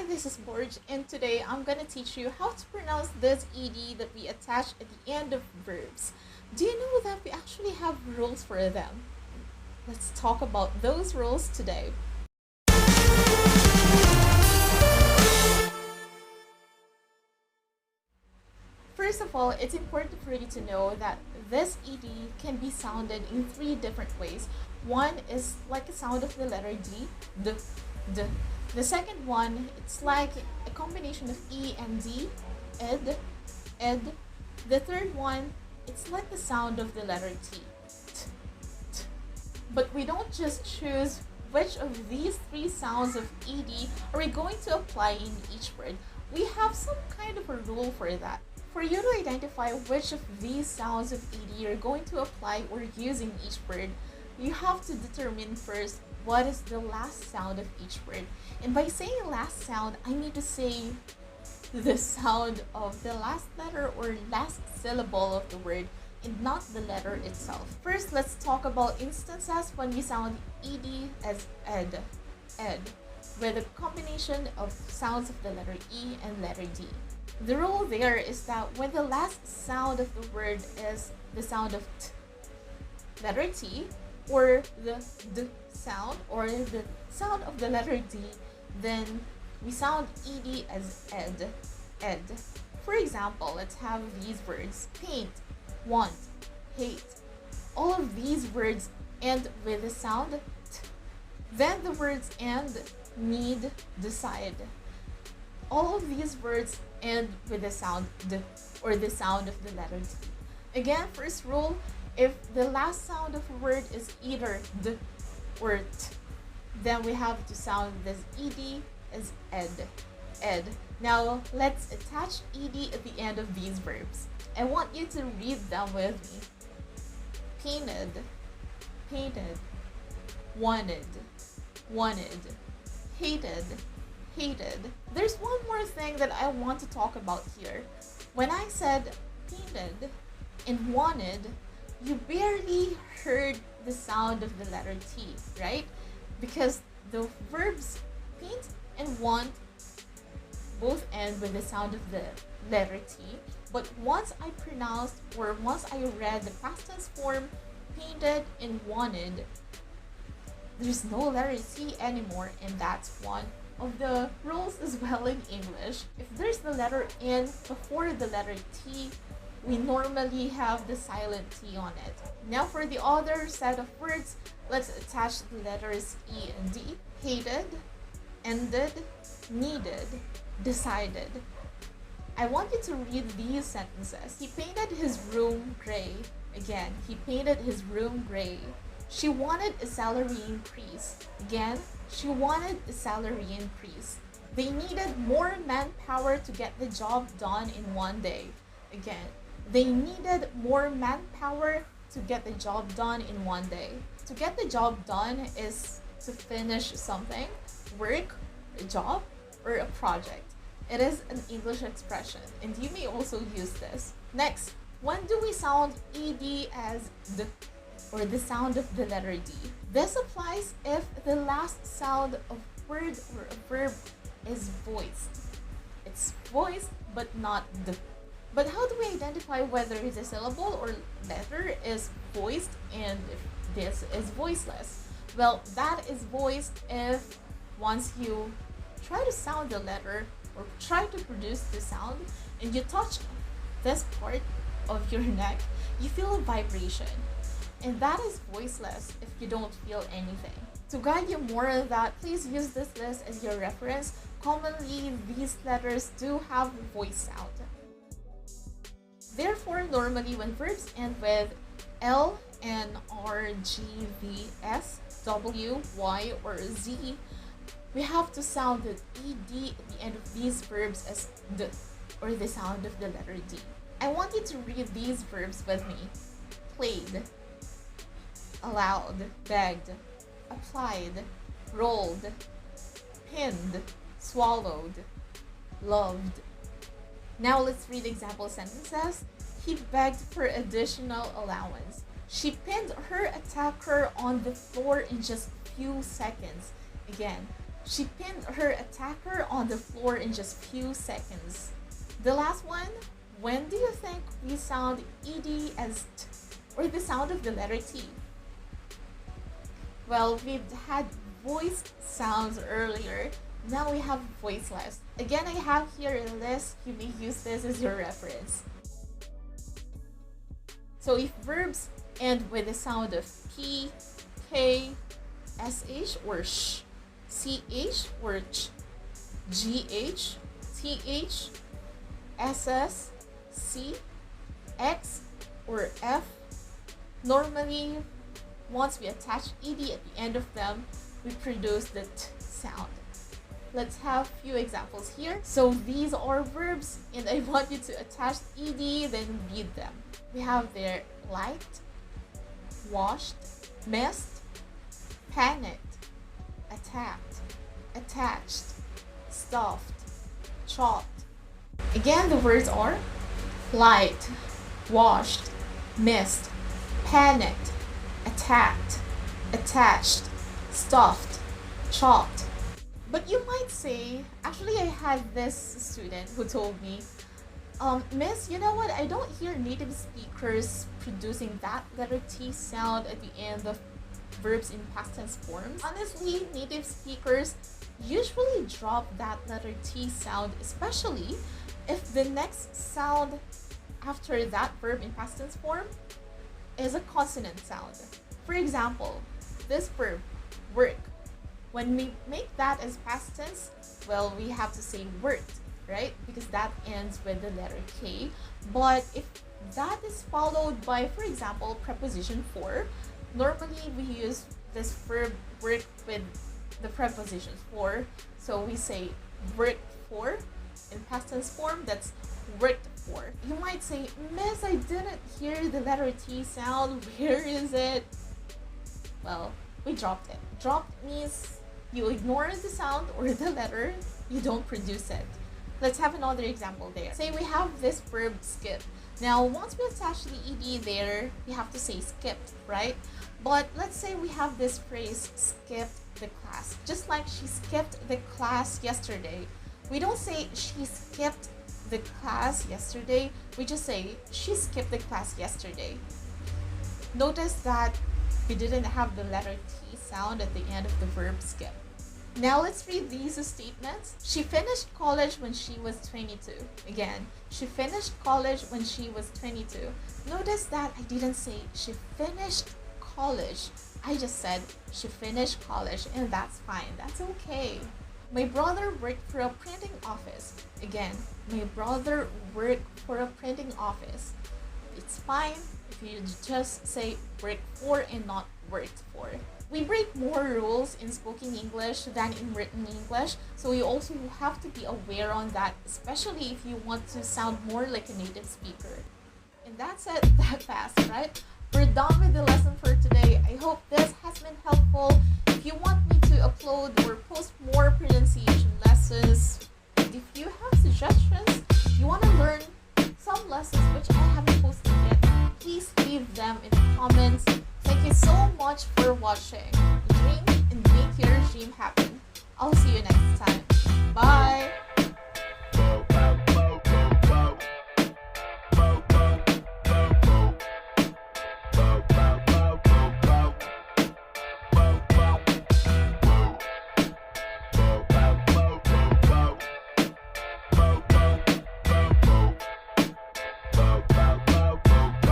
this is Borj, and today I'm gonna teach you how to pronounce this ed that we attach at the end of verbs. Do you know that we actually have rules for them? Let's talk about those rules today. First of all, it's important for you to know that this ed can be sounded in three different ways. One is like a sound of the letter D. The second one, it's like a combination of E and D, ed. The third one, it's like the sound of the letter T. But we don't just choose which of these three sounds of ed are we going to apply in each word. We have some kind of a rule for that. For you to identify which of these sounds of ed you're going to apply or use in each word, you have to determine first what is the last sound of each word. And by saying last sound, I mean to say the sound of the last letter or last syllable of the word and not the letter itself. First, let's talk about instances when we sound ed as ed, with a combination of sounds of the letter E and letter D. The rule there is that when the last sound of the word is the sound of T, letter T, or the D sound, or the sound of the letter D, then we sound ed as ed. For example, let's have these words: paint, want, hate. All of these words end with the sound T. Then the words end, need, decide. All of these words end with the sound D or the sound of the letter D. Again, first rule, if the last sound of a word is either D or T, then we have to sound this ed as ed. Now let's attach ed at the end of these verbs. I want you to read them with me. Painted, painted. Wanted, wanted. Hated, hated. There's one more thing that I want to talk about here. When I said painted and wanted, you barely heard the sound of the letter T, right? Because the verbs paint and want both end with the sound of the letter T. But once I pronounced, or once I read the past tense form, painted and wanted, there's no letter T anymore, and that's one of the rules as well in English. If there's the letter N before the letter T, we normally have the silent T on it. Now for the other set of words, let's attach the letters E and D. Hated, ended, needed, decided. I want you to read these sentences. He painted his room gray. Again, he painted his room gray. She wanted a salary increase. Again, she wanted a salary increase. They needed more manpower to get the job done in one day. Again, they needed more manpower to get the job done in one day. To get the job done is to finish something, work, a job, or a project. It is an English expression, and you may also use this. Next, when do we sound ed as D, or the sound of the letter D? This applies if the last sound of word or a verb is voiced. It's voiced but not D. But how do we identify whether the syllable or letter is voiced and if this is voiceless? Well, that is voiced if once you try to sound the letter or try to produce the sound and you touch this part of your neck, you feel a vibration. And that is voiceless if you don't feel anything. To guide you more on that, please use this list as your reference. Commonly, these letters do have voice sound. Therefore, normally when verbs end with L, N, R, G, V, S, W, Y, or Z, we have to sound the ed at the end of these verbs as D, or the sound of the letter D. I want you to read these verbs with me. Played, allowed, begged, applied, rolled, pinned, swallowed, loved. Now let's read example sentences. He begged for additional allowance. She pinned her attacker on the floor in just a few seconds. Again, She pinned her attacker on the floor in just few seconds. The last one, when do you think we sound ed as t, or the sound of the letter T? Well, we've had voiced sounds earlier. Now we have voiceless. Again, I have here a list. You may use this as your reference. So if verbs end with the sound of P, K, SH or sh, CH or ch, GH, TH, SS, C, X or F, normally once we attach ed at the end of them, we produce the t sound. Let's have a few examples here. So these are verbs and I want you to attach ed, then read them. We have there liked, washed, missed, panicked, attacked, attached, stuffed, chopped. Again, the words are liked, washed, missed, panicked, attacked, attached, stuffed, chopped. But you might say, actually I had this student who told me, Miss, you know what, I don't hear native speakers producing that letter T sound at the end of verbs in past tense forms. Honestly, native speakers usually drop that letter T sound, especially if the next sound after that verb in past tense form is a consonant sound. For example, this verb, work. When we make that as past tense, well, we have to say worked, right? Because that ends with the letter K. But if that is followed by, for example, preposition for, normally we use this verb work with the preposition for. So we say worked for in past tense form, that's worked for. You might say, Miss, I didn't hear the letter T sound. Where is it? Well, we dropped it. Dropped means you ignore the sound or the letter, you don't produce it. Let's have another example there. Say we have this verb skip. Now, once we attach the ed there, we have to say skipped, right? But let's say we have this phrase, skipped the class. Just like she skipped the class yesterday. We don't say she skipped the class yesterday. We just say she skipped the class yesterday. Notice that we didn't have the letter T sound at the end of the verb skip. Now let's read these statements. She finished college when she was 22. Again, she finished college when she was 22. Notice that I didn't say she finished college. I just said she finished college, and that's fine. That's okay. My brother worked for a printing office. Again, my brother worked for a printing office. It's fine if you just say worked for and not worked for. We break more rules in spoken English than in written English, so you also have to be aware on that, especially if you want to sound more like a native speaker. And that's it, that fast, right? We're done with the lesson for today. I hope this has been helpful. If you want me to upload or post more pronunciation lessons, and if you have suggestions, you want to learn some lessons which I haven't posted yet, please leave them in the comments. Thank you so much for watching. Dream and make your dream happen. I'll see you next time.